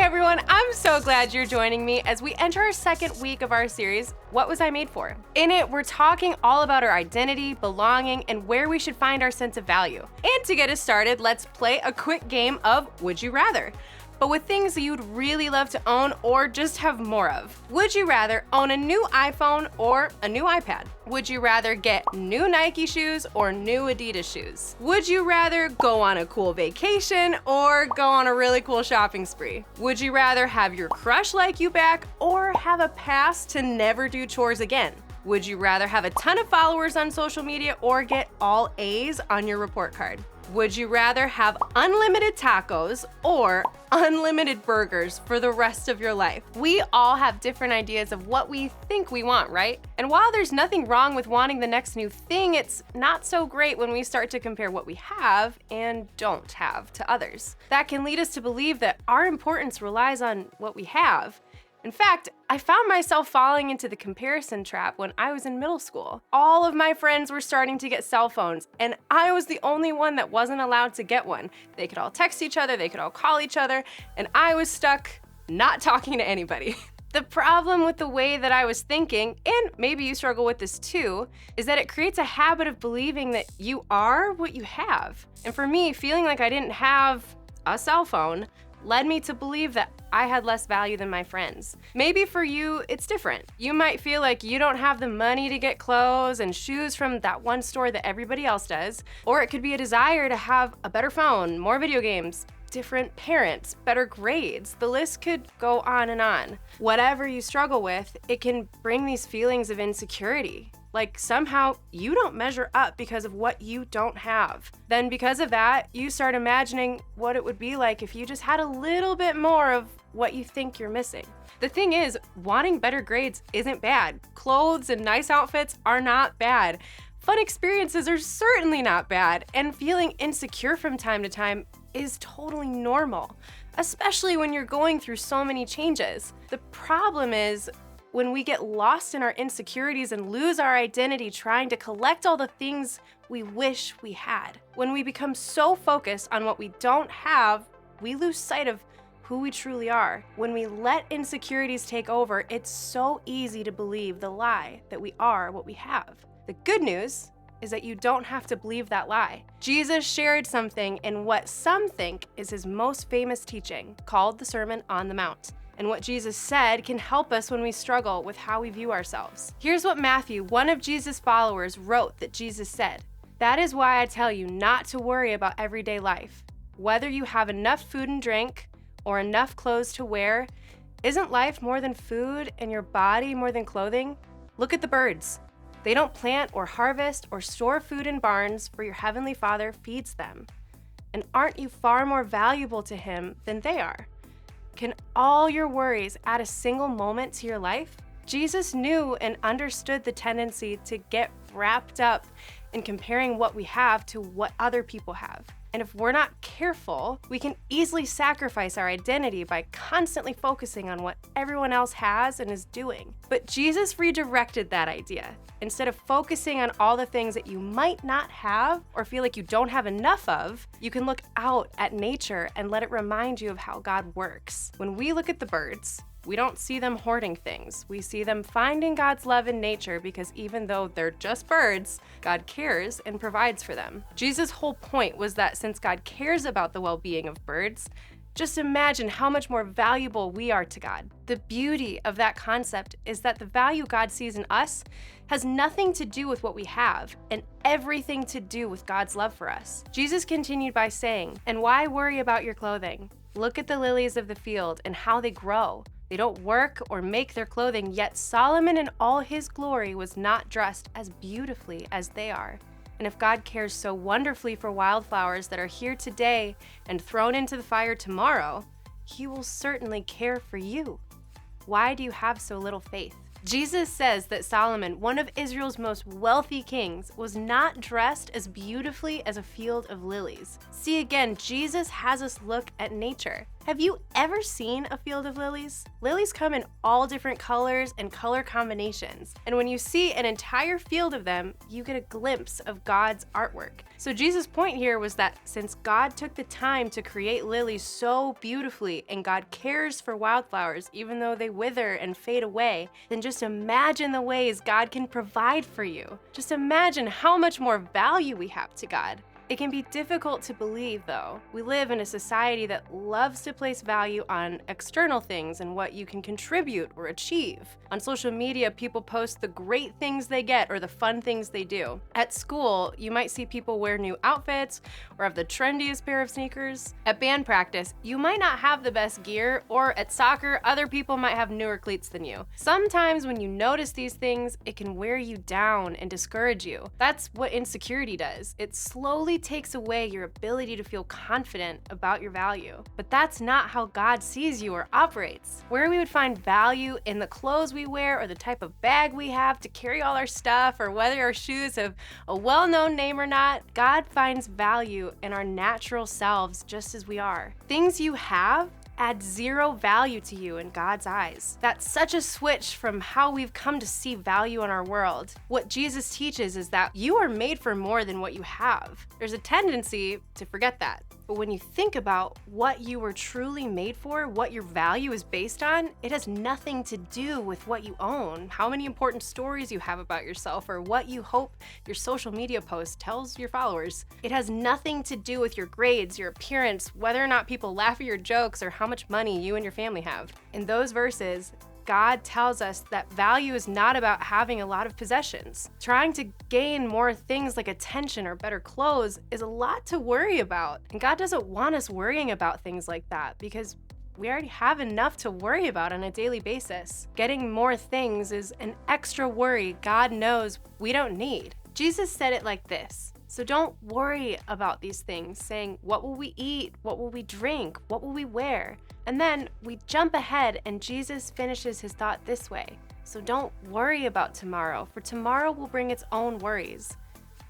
everyone, I'm so glad you're joining me as we enter our second week of our series, What Was I Made For? In it, we're talking all about our identity, belonging, and where we should find our sense of value. And to get us started, let's play a quick game of Would You Rather? But with things that you'd really love to own or just have more of. Would you rather own a new iPhone or a new iPad? Would you rather get new Nike shoes or new Adidas shoes? Would you rather go on a cool vacation or go on a really cool shopping spree? Would you rather have your crush like you back or have a pass to never do chores again? Would you rather have a ton of followers on social media or get all A's on your report card? Would you rather have unlimited tacos or unlimited burgers for the rest of your life? We all have different ideas of what we think we want, right? And while there's nothing wrong with wanting the next new thing, it's not so great when we start to compare what we have and don't have to others. That can lead us to believe that our importance relies on what we have. In fact, I found myself falling into the comparison trap when I was in middle school. All of my friends were starting to get cell phones, and I was the only one that wasn't allowed to get one. They could all text each other, they could all call each other, and I was stuck not talking to anybody. The problem with the way that I was thinking, and maybe you struggle with this too, is that it creates a habit of believing that you are what you have. And for me, feeling like I didn't have a cell phone led me to believe that I had less value than my friends. Maybe for you, it's different. You might feel like you don't have the money to get clothes and shoes from that one store that everybody else does. Or it could be a desire to have a better phone, more video games, different parents, better grades. The list could go on and on. Whatever you struggle with, it can bring these feelings of insecurity. Like somehow you don't measure up because of what you don't have. Then because of that, you start imagining what it would be like if you just had a little bit more of what you think you're missing. The thing is, wanting better grades isn't bad. Clothes and nice outfits are not bad. Fun experiences are certainly not bad. And feeling insecure from time to time is totally normal, especially when you're going through so many changes. The problem is, when we get lost in our insecurities and lose our identity trying to collect all the things we wish we had. When we become so focused on what we don't have, we lose sight of who we truly are. When we let insecurities take over, it's so easy to believe the lie that we are what we have. The good news is that you don't have to believe that lie. Jesus shared something in what some think is his most famous teaching, called the Sermon on the Mount. And what Jesus said can help us when we struggle with how we view ourselves. Here's what Matthew, one of Jesus' followers, wrote that Jesus said. "That is why I tell you not to worry about everyday life. Whether you have enough food and drink or enough clothes to wear, isn't life more than food and your body more than clothing? Look at the birds. They don't plant or harvest or store food in barns, for your heavenly Father feeds them. And aren't you far more valuable to him than they are? Can all your worries add a single moment to your life?" Jesus knew and understood the tendency to get wrapped up in comparing what we have to what other people have. And if we're not careful, we can easily sacrifice our identity by constantly focusing on what everyone else has and is doing. But Jesus redirected that idea. Instead of focusing on all the things that you might not have or feel like you don't have enough of, you can look out at nature and let it remind you of how God works. When we look at the birds, we don't see them hoarding things. We see them finding God's love in nature because even though they're just birds, God cares and provides for them. Jesus' whole point was that since God cares about the well-being of birds, just imagine how much more valuable we are to God. The beauty of that concept is that the value God sees in us has nothing to do with what we have and everything to do with God's love for us. Jesus continued by saying, "And why worry about your clothing? Look at the lilies of the field and how they grow. They don't work or make their clothing, yet Solomon in all his glory was not dressed as beautifully as they are. And if God cares so wonderfully for wildflowers that are here today and thrown into the fire tomorrow, he will certainly care for you. Why do you have so little faith?" Jesus says that Solomon, one of Israel's most wealthy kings, was not dressed as beautifully as a field of lilies. See, again, Jesus has us look at nature. Have you ever seen a field of lilies? Lilies come in all different colors and color combinations, and when you see an entire field of them, you get a glimpse of God's artwork. So Jesus' point here was that since God took the time to create lilies so beautifully, and God cares for wildflowers even though they wither and fade away, then just imagine the ways God can provide for you. Just imagine how much more value we have to God. It can be difficult to believe, though. We live in a society that loves to place value on external things and what you can contribute or achieve. On social media, people post the great things they get or the fun things they do. At school, you might see people wear new outfits or have the trendiest pair of sneakers. At band practice, you might not have the best gear, or at soccer, other people might have newer cleats than you. Sometimes when you notice these things, it can wear you down and discourage you. That's what insecurity does. It slowly takes away your ability to feel confident about your value. But that's not how God sees you or operates. Where we would find value in the clothes we wear or the type of bag we have to carry all our stuff, or whether our shoes have a well-known name or not, God finds value in our natural selves just as we are. Things you have add zero value to you in God's eyes. That's such a switch from how we've come to see value in our world. What Jesus teaches is that you are made for more than what you have. There's a tendency to forget that. But when you think about what you were truly made for, what your value is based on, it has nothing to do with what you own, how many important stories you have about yourself, or what you hope your social media post tells your followers. It has nothing to do with your grades, your appearance, whether or not people laugh at your jokes, or how much money you and your family have. In those verses, God tells us that value is not about having a lot of possessions. Trying to gain more things like attention or better clothes is a lot to worry about. And God doesn't want us worrying about things like that, because we already have enough to worry about on a daily basis. Getting more things is an extra worry God knows we don't need. Jesus said it like this: so don't worry about these things, saying, what will we eat? What will we drink? What will we wear? And then we jump ahead and Jesus finishes his thought this way: so don't worry about tomorrow, for tomorrow will bring its own worries.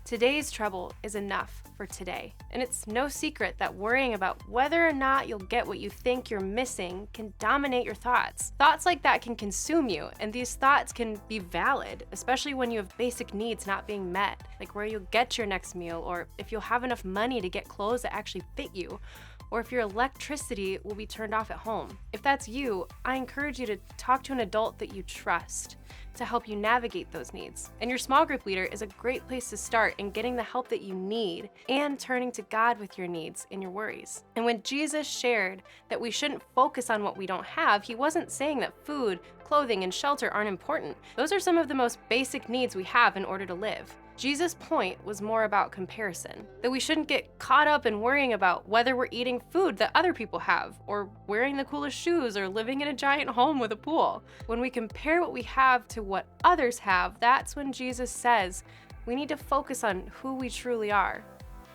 Today's trouble is enough for today. And it's no secret that worrying about whether or not you'll get what you think you're missing can dominate your thoughts. Thoughts like that can consume you, and these thoughts can be valid, especially when you have basic needs not being met, like where you'll get your next meal, or if you'll have enough money to get clothes that actually fit you, or if your electricity will be turned off at home. If that's you, I encourage you to talk to an adult that you trust to help you navigate those needs. And your small group leader is a great place to start in getting the help that you need and turning to God with your needs and your worries. And when Jesus shared that we shouldn't focus on what we don't have, he wasn't saying that food, clothing, and shelter aren't important. Those are some of the most basic needs we have in order to live. Jesus' point was more about comparison, that we shouldn't get caught up in worrying about whether we're eating food that other people have, or wearing the coolest shoes, or living in a giant home with a pool. When we compare what we have to what others have, that's when Jesus says we need to focus on who we truly are,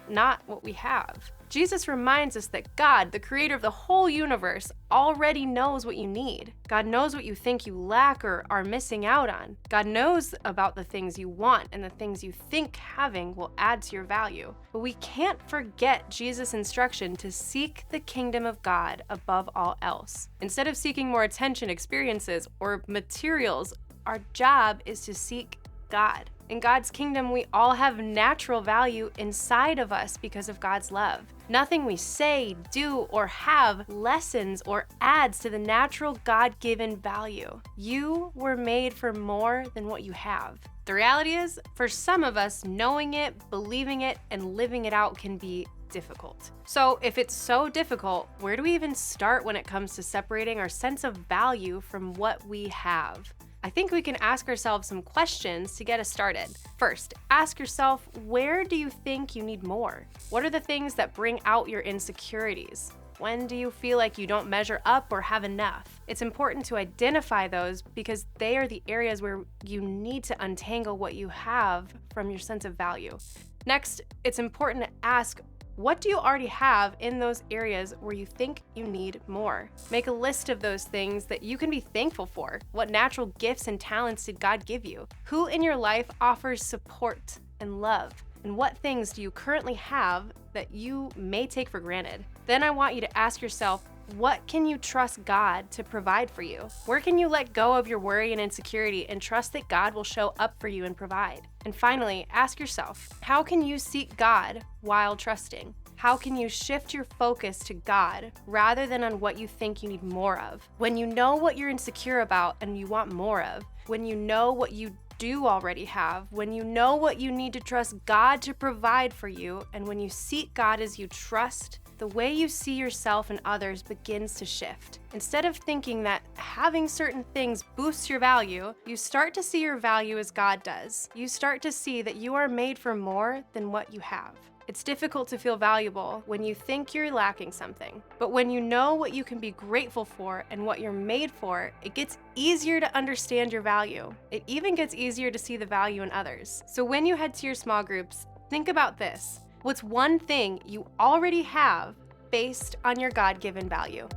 not what we have. Jesus reminds us that God, the creator of the whole universe, already knows what you need. God knows what you think you lack or are missing out on. God knows about the things you want and the things you think having will add to your value. But we can't forget Jesus' instruction to seek the kingdom of God above all else. Instead of seeking more attention, experiences, or materials, our job is to seek God. In God's kingdom, we all have natural value inside of us because of God's love. Nothing we say, do, or have lessens or adds to the natural God-given value. You were made for more than what you have. The reality is, for some of us, knowing it, believing it, and living it out can be difficult. So if it's so difficult, where do we even start when it comes to separating our sense of value from what we have? I think we can ask ourselves some questions to get us started. First, ask yourself, where do you think you need more? What are the things that bring out your insecurities? When do you feel like you don't measure up or have enough? It's important to identify those because they are the areas where you need to untangle what you have from your sense of value. Next, it's important to ask, what do you already have in those areas where you think you need more? Make a list of those things that you can be thankful for. What natural gifts and talents did God give you? Who in your life offers support and love? And what things do you currently have that you may take for granted? Then I want you to ask yourself, what can you trust God to provide for you? Where can you let go of your worry and insecurity and trust that God will show up for you and provide? And finally, ask yourself, how can you seek God while trusting? How can you shift your focus to God rather than on what you think you need more of? When you know what you're insecure about and you want more of, when you know what you do already have, when you know what you need to trust God to provide for you, and when you seek God as you trust, the way you see yourself and others begins to shift. Instead of thinking that having certain things boosts your value, you start to see your value as God does. You start to see that you are made for more than what you have. It's difficult to feel valuable when you think you're lacking something. But when you know what you can be grateful for and what you're made for, it gets easier to understand your value. It even gets easier to see the value in others. So when you head to your small groups, think about this. What's one thing you already have based on your God-given value?